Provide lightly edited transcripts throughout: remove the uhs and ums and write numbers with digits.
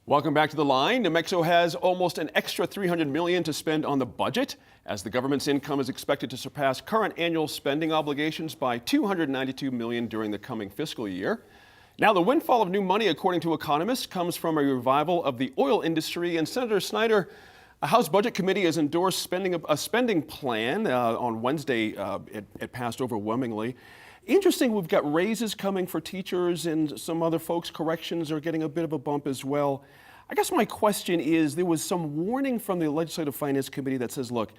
Welcome back to The Line. New Mexico has almost an extra $300 million to spend on the budget, as the government's income is expected to surpass current annual spending obligations by $292 million during the coming fiscal year. Now, the windfall of new money, according to economists, comes from a revival of the oil industry. And Senator Snyder, a House Budget Committee has endorsed a spending plan. On Wednesday, it passed overwhelmingly. Interesting, we've got raises coming for teachers, and some other folks' corrections are getting a bit of a bump as well. I guess my question is, there was some warning from the Legislative Finance Committee that says, look,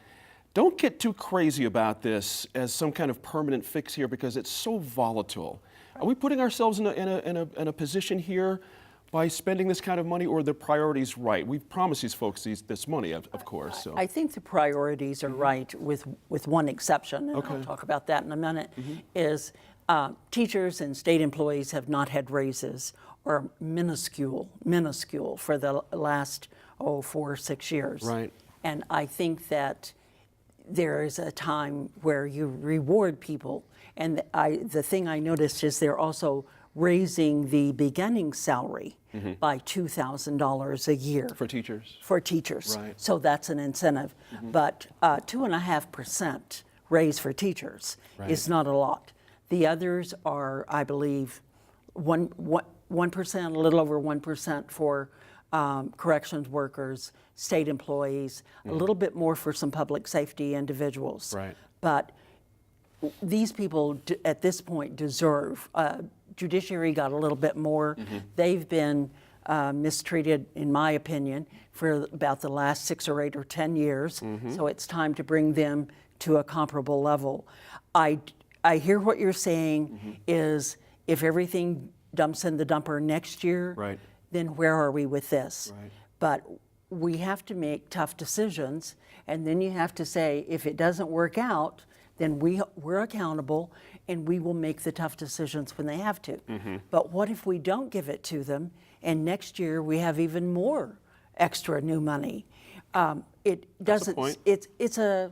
don't get too crazy about this as some kind of permanent fix here because it's so volatile. Are we putting ourselves in a position here by spending this kind of money, or are the priorities right? We've promised these folks this money, of course. So. I think the priorities are right, with one exception, and Okay. I'll talk about that in a minute, is teachers and state employees have not had raises, or minuscule for the last, 4 or 6 years. Right. And I think that there is a time where you reward people. And the thing I noticed is they're also raising the beginning salary by $2,000 a year. For teachers? For teachers. Right. So that's an incentive. But 2.5% raise for teachers is not a lot. The others are, I believe, 1%, a little over 1% for corrections workers, state employees, a little bit more for some public safety individuals. Right. But these people at this point deserve. Judiciary got a little bit more. They've been mistreated, in my opinion, for about the last 6 or 8 or 10 years. So it's time to bring them to a comparable level. I hear what you're saying is if everything dumps in the dumper next year, Right. then where are we with this? Right. But we have to make tough decisions, and then you have to say, if it doesn't work out, then we're accountable, and we will make the tough decisions when they have to. But what if we don't give it to them, and next year we have even more extra new money? It doesn't. point. It's a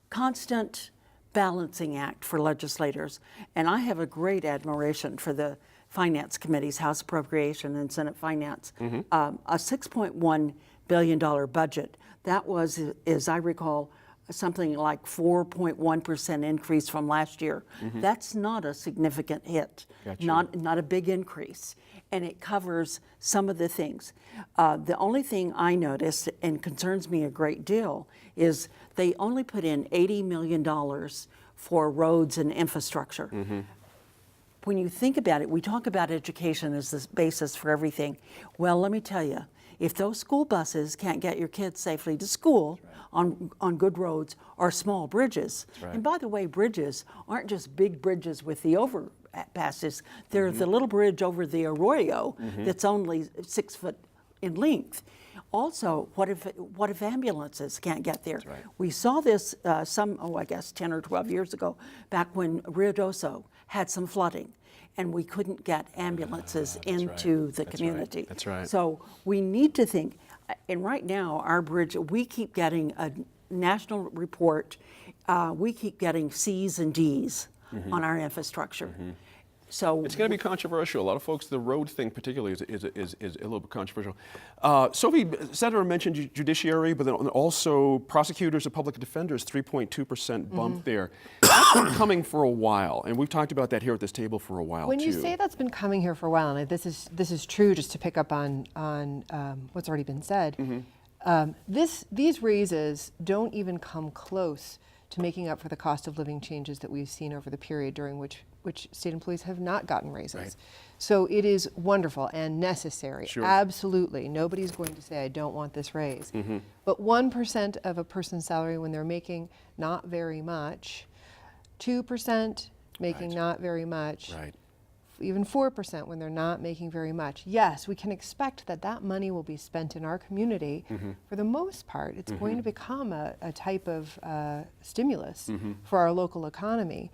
constant balancing act for legislators, and I have a great admiration for the Finance Committees, House Appropriation and Senate Finance. A $6.1 billion budget, that was, as I recall, something like 4.1% increase from last year. That's not a significant hit, Gotcha. not a big increase, and it covers some of the things. The only thing I noticed, and concerns me a great deal, is they only put in $80 million for roads and infrastructure. When you think about it, we talk about education as the basis for everything. Well, let me tell you, if those school buses can't get your kids safely to school on good roads or small bridges, and by the way, bridges aren't just big bridges with the overpasses, they're the little bridge over the arroyo that's only 6 foot in length. Also, what if ambulances can't get there? Right. We saw this I guess 10 or 12 years ago, back when Ruidoso had some flooding, and we couldn't get ambulances into the community. That's right. So we need to think, and right now our bridge, we keep getting a national report, we keep getting C's and D's on our infrastructure. So It's going to be controversial. A lot of folks, the road thing particularly is a little bit controversial. Sophie, Senator mentioned judiciary, but then also prosecutors and public defenders, 3.2% bump there. That's been coming for a while, and we've talked about that here at this table for a while, When too. you say that's been coming here for a while, and this is true, just to pick up on what's already been said, these raises don't even come close to making up for the cost of living changes that we've seen over the period during which state employees have not gotten raises. Right. So it is wonderful and necessary. Sure. Absolutely. Nobody's going to say, I don't want this raise. But 1% of a person's salary when they're making not very much, 2% making Right. not very much, Right. even 4% when they're not making very much. Yes, we can expect that money will be spent in our community. For the most part, it's going to become a type of stimulus for our local economy.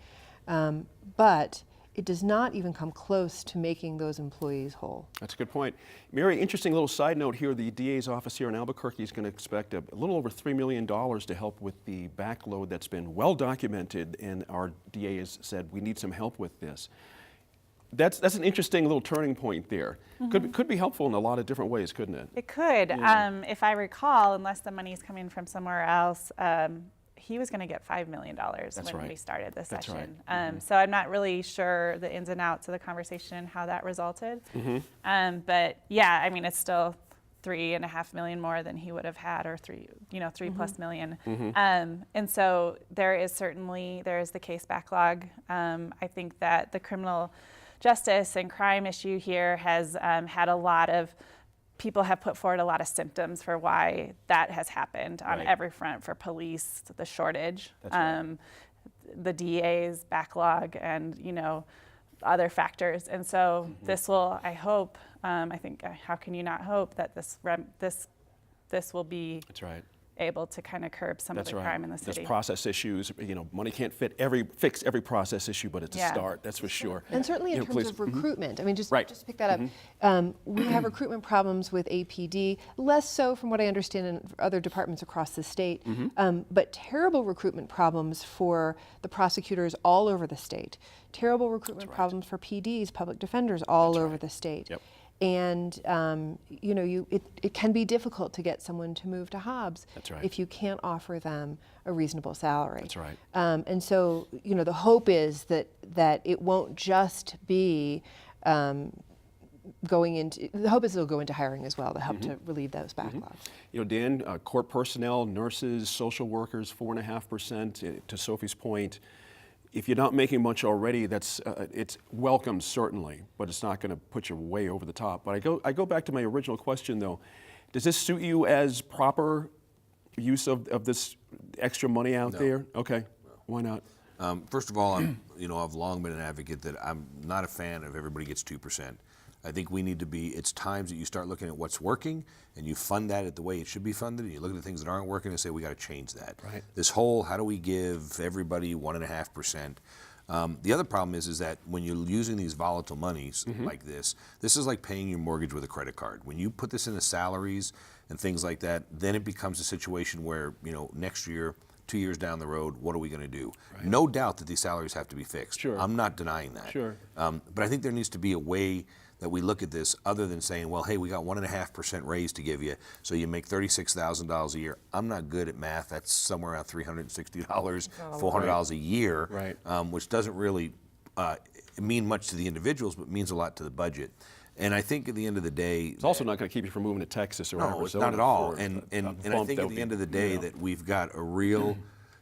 But it does not even come close to making those employees whole. That's a good point. Mary, interesting little side note here. The DA's office here in Albuquerque is going to expect a little over $3 million to help with the backload that's been well documented, and our DA has said we need some help with this. That's an interesting little turning point there. Could be helpful in a lot of different ways, couldn't it? It could. If I recall, unless the money's coming from somewhere else, he was going to get $5 million when right. we started this That's session. right. So I'm not really sure the ins and outs of the conversation, how that resulted. But yeah, I mean, it's still $3.5 million more than he would have had, or three plus million. And so there is the case backlog. I think that the criminal justice and crime issue here has had a lot of people have put forward a lot of symptoms for why that has happened on Right. every front. For police, the shortage, That's right. the DA's backlog, and other factors. And so this will, I hope, I think, how can you not hope that this will be That's right. able to kind of curb some That's of the right. crime in the city. There's process issues. Money can't fix every process issue, but it's a Yeah. start. That's for sure. And certainly in terms please. of recruitment, I mean, just Right. to pick that up, we have recruitment problems with APD, less so from what I understand in other departments across the state, but terrible recruitment problems for the prosecutors all over the state, terrible recruitment problems for PDs, public defenders all over the state. Yep. And it can be difficult to get someone to move to Hobbs That's right. if you can't offer them a reasonable salary. That's right. And so, the hope is that it won't just be going into, the hope is it'll go into hiring as well to help to relieve those backlogs. Dan, court personnel, nurses, social workers, 4.5%. To Sophie's point, if you're not making much already, that's it's welcome certainly, but it's not going to put you way over the top. But I go back to my original question though. Does this suit you as proper use of this extra money out there? Okay, why not? First of all, I've long been an advocate that I'm not a fan of everybody gets 2%. I think we need to be, it's times that you start looking at what's working and you fund that at the way it should be funded, and you look at the things that aren't working and say, we got to change that. Right. This whole, how do we give everybody 1.5%? The other problem is that when you're using these volatile monies like this is like paying your mortgage with a credit card. When you put this into salaries and things like that, then it becomes a situation where, next year, 2 years down the road, what are we going to do? Right. No doubt that these salaries have to be fixed. Sure. I'm not denying that. Sure. But I think there needs to be a way that we look at this other than saying, well, hey, we got 1.5% raise to give you, so you make $36,000 a year. I'm not good at math. That's somewhere around $360, $400 a year, right. Which doesn't really mean much to the individuals, but means a lot to the budget. And I think at the end of the day, It's also not going to keep you from moving to Texas or no, it's Arizona. not at all. for And a I bump think that at would the end of the day that we've got a real,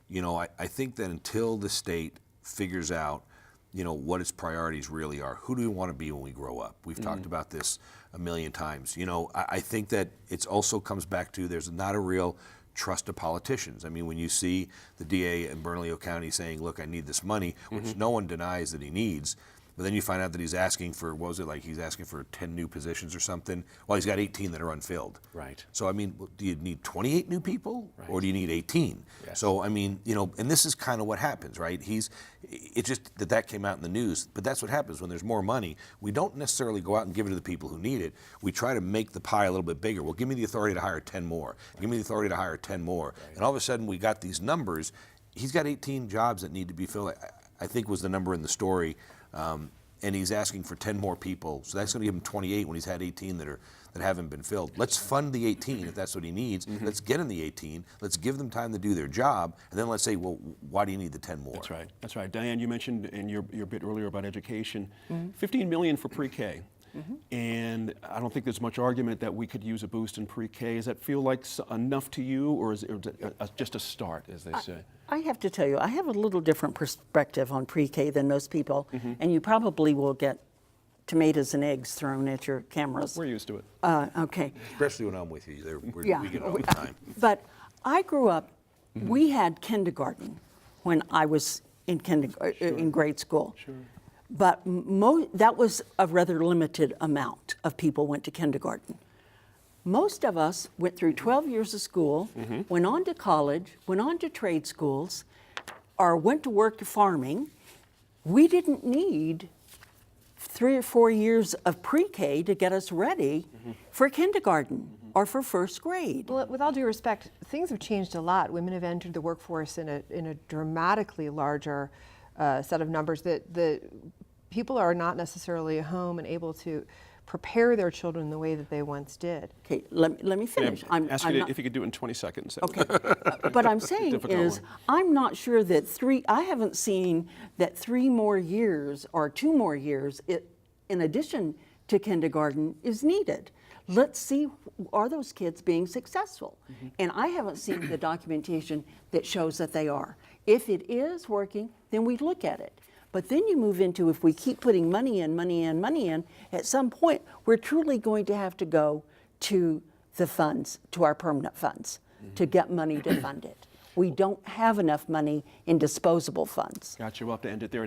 I think that until the state figures out, what its priorities really are, who do we want to be when we grow up? We've talked about this a million times. I think that it also comes back to there's not a real trust of politicians. I mean, when you see the DA in Bernalillo County saying, look, I need this money, which no one denies that he needs, but then you find out that he's asking for, he's asking for 10 new positions or something? Well, he's got 18 that are unfilled. Right. So, I mean, do you need 28 new people or do you need 18? Yes. So, I mean, and this is kind of what happens, right? It's just that came out in the news, but that's what happens when there's more money. We don't necessarily go out and give it to the people who need it. We try to make the pie a little bit bigger. Well, give me the authority to hire 10 more. Give me the authority to hire 10 more. Right. And all of a sudden we got these numbers. He's got 18 jobs that need to be filled, I think was the number in the story. And he's asking for 10 more people, so that's going to give him 28 when he's had 18 that haven't been filled. Let's fund the 18 if that's what he needs. Let's get him the 18. Let's give them time to do their job, and then let's say, well, why do you need the 10 more? That's right. That's right. Diane, you mentioned in your bit earlier about education, $15 million for pre-K. And I don't think there's much argument that we could use a boost in pre-K. Does that feel like enough to you, or is it just a start, as they say? I have to tell you, I have a little different perspective on pre-K than most people, and you probably will get tomatoes and eggs thrown at your cameras. We're used to it. Okay. Especially when I'm with you. We get it all the time. But I grew up, we had kindergarten when I was in grade school. Sure. But that was a rather limited amount of people went to kindergarten. Most of us went through 12 years of school, went on to college, went on to trade schools, or went to work farming. We didn't need 3 or 4 years of pre-K to get us ready for kindergarten or for first grade. Well, with all due respect, things have changed a lot. Women have entered the workforce in a dramatically larger set of numbers. The people are not necessarily at home and able to prepare their children the way that they once did. Okay, let me finish. Ask you not- if you could do it in 20 seconds. Okay, but I'm saying Difficult is, one. I'm not sure that I haven't seen that 3 more years or 2 more years in addition to kindergarten is needed. Let's see, are those kids being successful? And I haven't seen the documentation that shows that they are. If it is working, then we look at it. But then you move into, if we keep putting money in, at some point, we're truly going to have to go to the funds, to our permanent funds, to get money to fund it. We don't have enough money in disposable funds. Gotcha. We'll have to end it there.